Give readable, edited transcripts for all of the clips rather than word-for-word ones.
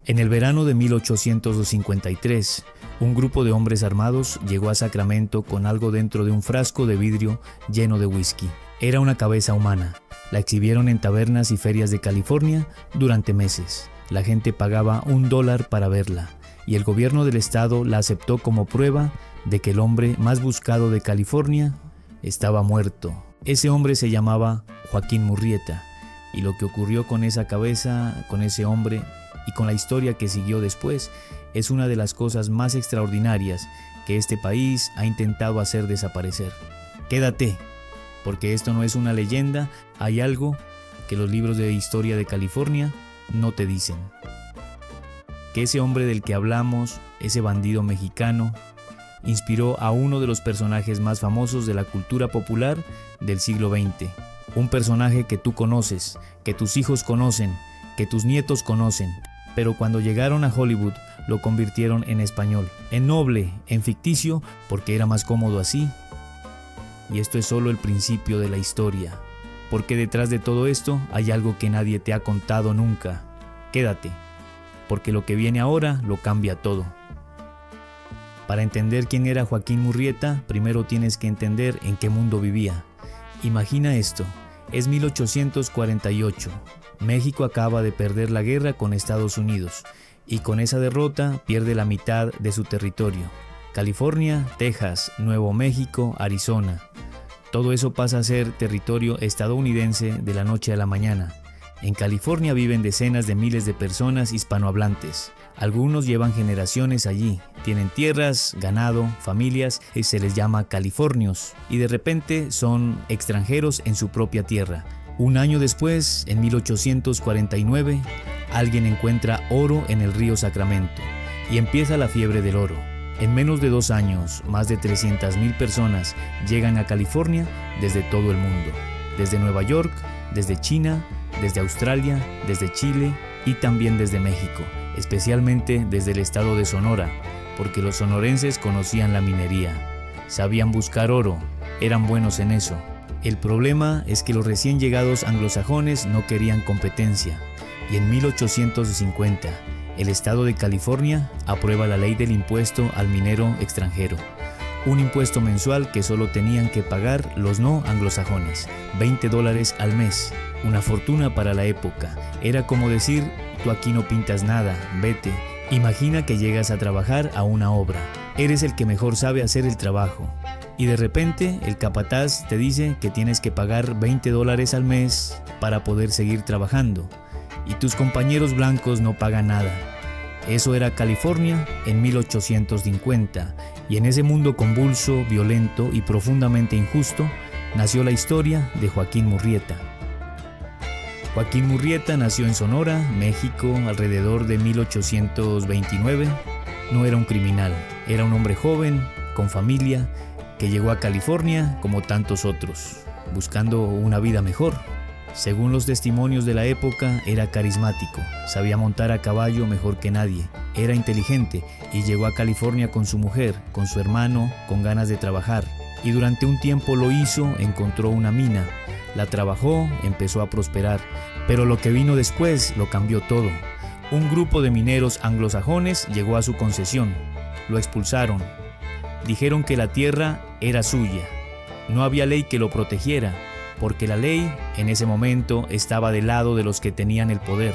En el verano de 1853, un grupo de hombres armados llegó a Sacramento con algo dentro de un frasco de vidrio lleno de whisky. Era una cabeza humana. La exhibieron en tabernas y ferias de California durante meses. La gente pagaba $1 para verla, y el gobierno del estado la aceptó como prueba de que el hombre más buscado de California estaba muerto. Ese hombre se llamaba Joaquín Murrieta, y lo que ocurrió con esa cabeza, con ese hombre y con la historia que siguió después, es una de las cosas más extraordinarias que este país ha intentado hacer desaparecer. Quédate, porque esto no es una leyenda, hay algo que los libros de historia de California no te dicen. Que ese hombre del que hablamos, ese bandido mexicano, inspiró a uno de los personajes más famosos de la cultura popular del siglo XX. Un personaje que tú conoces, que tus hijos conocen, que tus nietos conocen, pero cuando llegaron a Hollywood lo convirtieron en español, en noble, en ficticio, porque era más cómodo así. Y esto es solo el principio de la historia, porque detrás de todo esto hay algo que nadie te ha contado nunca. Quédate, porque lo que viene ahora lo cambia todo. Para entender quién era Joaquín Murrieta, primero tienes que entender en qué mundo vivía. Imagina esto, es 1848. México acaba de perder la guerra con Estados Unidos y con esa derrota pierde la mitad de su territorio. California, Texas, Nuevo México, Arizona. Todo eso pasa a ser territorio estadounidense de la noche a la mañana. En California viven decenas de miles de personas hispanohablantes. Algunos llevan generaciones allí, tienen tierras, ganado, familias y se les llama californios. Y de repente son extranjeros en su propia tierra. Un año después, en 1849, alguien encuentra oro en el río Sacramento y empieza la fiebre del oro. En menos de 2 años, más de 300,000 personas llegan a California desde todo el mundo. Desde Nueva York, desde China, desde Australia, desde Chile y también desde México, especialmente desde el estado de Sonora, porque los sonorenses conocían la minería, sabían buscar oro, eran buenos en eso. El problema es que los recién llegados anglosajones no querían competencia, y en 1850 el estado de California aprueba la ley del impuesto al minero extranjero, un impuesto mensual que solo tenían que pagar los no anglosajones, $20 al mes, una fortuna para la época. Era como decir, tú aquí no pintas nada, vete. Imagina que llegas a trabajar a una obra, eres el que mejor sabe hacer el trabajo, y de repente el capataz te dice que tienes que pagar $20 al mes para poder seguir trabajando, y tus compañeros blancos no pagan nada. Eso era California en 1850, y en ese mundo convulso, violento y profundamente injusto, nació la historia de Joaquín Murrieta. Joaquín Murrieta nació en Sonora, México, alrededor de 1829. No era un criminal, era un hombre joven, con familia, que llegó a California como tantos otros, buscando una vida mejor. Según los testimonios de la época, era carismático, sabía montar a caballo mejor que nadie, era inteligente y llegó a California con su mujer, con su hermano, con ganas de trabajar. Y durante un tiempo lo hizo, encontró una mina, la trabajó, empezó a prosperar, pero lo que vino después lo cambió todo. Un grupo de mineros anglosajones llegó a su concesión, lo expulsaron, dijeron que la tierra era suya, no había ley que lo protegiera, porque la ley en ese momento estaba del lado de los que tenían el poder.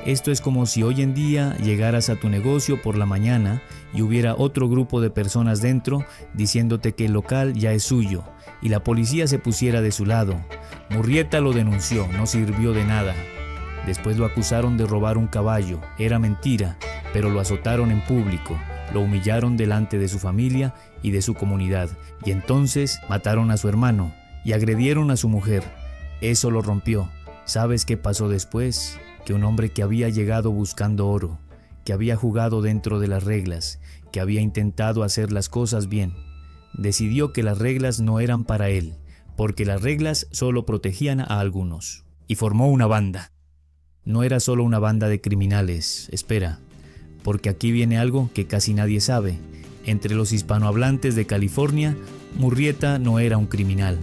Esto es como si hoy en día llegaras a tu negocio por la mañana y hubiera otro grupo de personas dentro diciéndote que el local ya es suyo y la policía se pusiera de su lado. Murrieta lo denunció, no sirvió de nada. Después lo acusaron de robar un caballo, era mentira, pero lo azotaron en público, lo humillaron delante de su familia y de su comunidad, y entonces mataron a su hermano y agredieron a su mujer. Eso lo rompió. ¿Sabes qué pasó después? Que un hombre que había llegado buscando oro, que había jugado dentro de las reglas, que había intentado hacer las cosas bien, decidió que las reglas no eran para él, porque las reglas solo protegían a algunos, y formó una banda. No era solo una banda de criminales, espera, porque aquí viene algo que casi nadie sabe. Entre los hispanohablantes de California, Murrieta no era un criminal.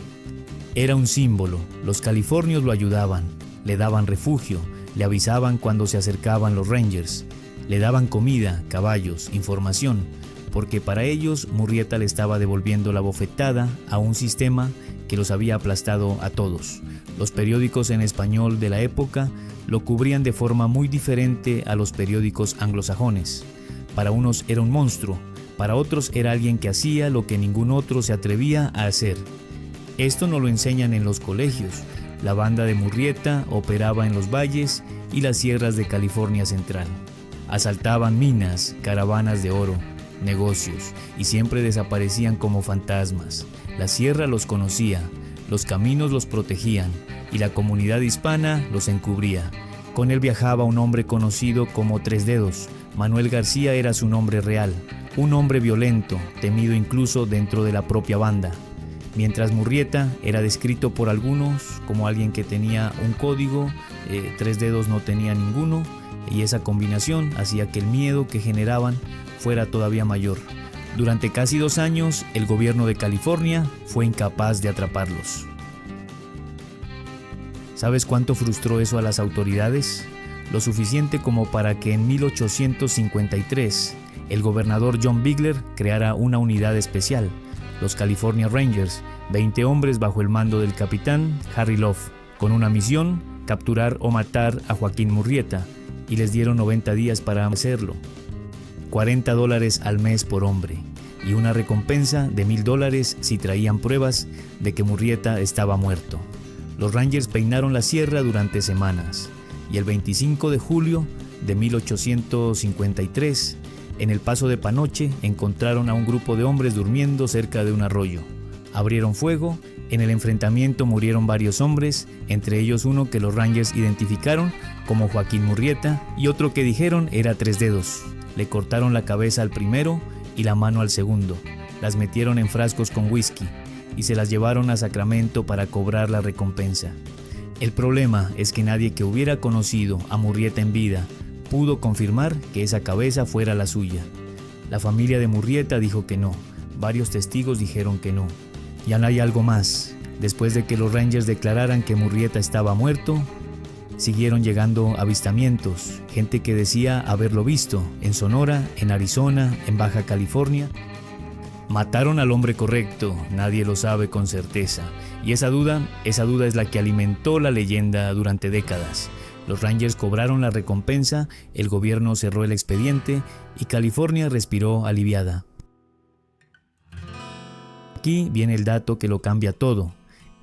Era un símbolo, los californios lo ayudaban, le daban refugio, le avisaban cuando se acercaban los Rangers. Le daban comida, caballos, información, porque para ellos Murrieta le estaba devolviendo la bofetada a un sistema que los había aplastado a todos. Los periódicos en español de la época lo cubrían de forma muy diferente a los periódicos anglosajones. Para unos era un monstruo, para otros era alguien que hacía lo que ningún otro se atrevía a hacer. Esto no lo enseñan en los colegios. La banda de Murrieta operaba en los valles y las sierras de California Central. Asaltaban minas, caravanas de oro, negocios, y siempre desaparecían como fantasmas. La sierra los conocía, los caminos los protegían, y la comunidad hispana los encubría. Con él viajaba un hombre conocido como Tres Dedos. Manuel García era su nombre real, un hombre violento, temido incluso dentro de la propia banda. Mientras Murrieta era descrito por algunos como alguien que tenía un código, Tres Dedos no tenía ninguno, y esa combinación hacía que el miedo que generaban fuera todavía mayor. Durante casi 2 años, el gobierno de California fue incapaz de atraparlos. ¿Sabes cuánto frustró eso a las autoridades? Lo suficiente como para que en 1853 el gobernador John Bigler creara una unidad especial, los California Rangers, 20 hombres bajo el mando del capitán Harry Love, con una misión: capturar o matar a Joaquín Murrieta, y les dieron 90 días para hacerlo. $40 al mes por hombre, y una recompensa de $1,000 si traían pruebas de que Murrieta estaba muerto. Los Rangers peinaron la sierra durante semanas, y el 25 de julio de 1853, en el Paso de Panoche, encontraron a un grupo de hombres durmiendo cerca de un arroyo. Abrieron fuego. En el enfrentamiento murieron varios hombres, entre ellos uno que los Rangers identificaron como Joaquín Murrieta y otro que dijeron era Tres Dedos. Le cortaron la cabeza al primero y la mano al segundo. Las metieron en frascos con whisky y se las llevaron a Sacramento para cobrar la recompensa. El problema es que nadie que hubiera conocido a Murrieta en vida pudo confirmar que esa cabeza fuera la suya. La familia de Murrieta dijo que no, varios testigos dijeron que no. Y aún hay algo más. Después de que los Rangers declararan que Murrieta estaba muerto, siguieron llegando avistamientos, gente que decía haberlo visto en Sonora, en Arizona, en Baja California. Mataron al hombre correcto, nadie lo sabe con certeza, y esa duda es la que alimentó la leyenda durante décadas. Los Rangers cobraron la recompensa, el gobierno cerró el expediente y California respiró aliviada. Aquí viene el dato que lo cambia todo.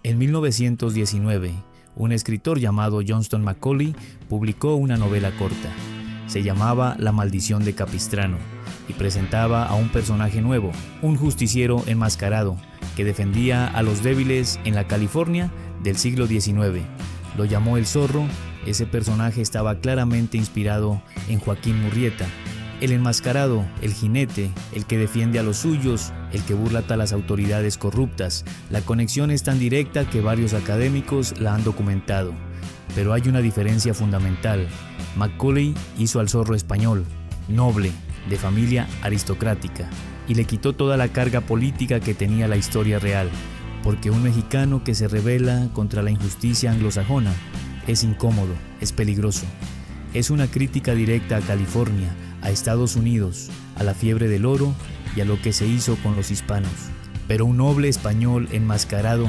En 1919, un escritor llamado Johnston Macaulay publicó una novela corta. Se llamaba La maldición de Capistrano y presentaba a un personaje nuevo, un justiciero enmascarado que defendía a los débiles en la California del siglo XIX. Lo llamó El Zorro. Ese personaje estaba claramente inspirado en Joaquín Murrieta. El enmascarado, el jinete, el que defiende a los suyos, el que burla a las autoridades corruptas. La conexión es tan directa que varios académicos la han documentado. Pero hay una diferencia fundamental. Macaulay hizo al zorro español, noble, de familia aristocrática, y le quitó toda la carga política que tenía la historia real, porque un mexicano que se rebela contra la injusticia anglosajona es incómodo, es peligroso. Es una crítica directa a California, a Estados Unidos, a la fiebre del oro y a lo que se hizo con los hispanos. Pero un noble español enmascarado,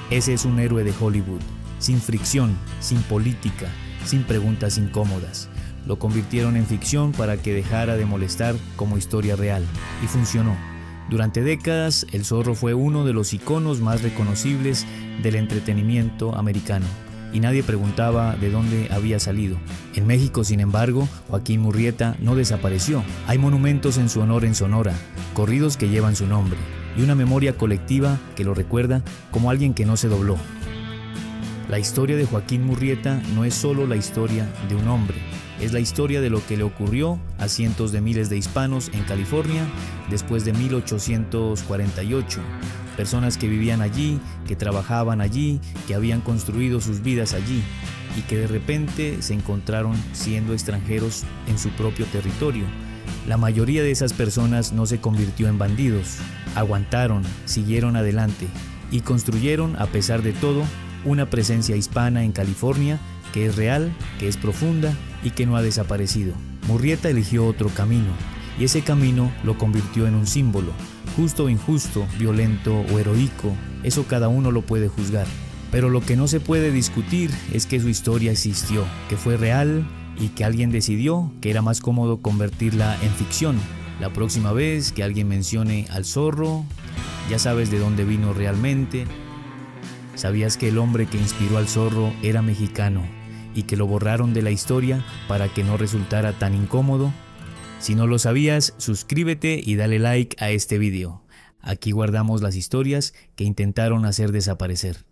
ese es un héroe de Hollywood, sin fricción, sin política, sin preguntas incómodas. Lo convirtieron en ficción para que dejara de molestar como historia real, y funcionó. Durante décadas, el zorro fue uno de los iconos más reconocibles del entretenimiento americano, y nadie preguntaba de dónde había salido. En México, sin embargo, Joaquín Murrieta no desapareció. Hay monumentos en su honor en Sonora, corridos que llevan su nombre, y una memoria colectiva que lo recuerda como alguien que no se dobló. La historia de Joaquín Murrieta no es solo la historia de un hombre, es la historia de lo que le ocurrió a cientos de miles de hispanos en California después de 1848. Personas que vivían allí, que trabajaban allí, que habían construido sus vidas allí y que de repente se encontraron siendo extranjeros en su propio territorio. La mayoría de esas personas no se convirtió en bandidos, aguantaron, siguieron adelante y construyeron, a pesar de todo, una presencia hispana en California que es real, que es profunda y que no ha desaparecido. Murrieta eligió otro camino, y ese camino lo convirtió en un símbolo, justo o injusto, violento o heroico, eso cada uno lo puede juzgar. Pero lo que no se puede discutir es que su historia existió, que fue real y que alguien decidió que era más cómodo convertirla en ficción. La próxima vez que alguien mencione al zorro, ya sabes de dónde vino realmente. ¿Sabías que el hombre que inspiró al zorro era mexicano y que lo borraron de la historia para que no resultara tan incómodo? Si no lo sabías, suscríbete y dale like a este video. Aquí guardamos las historias que intentaron hacer desaparecer.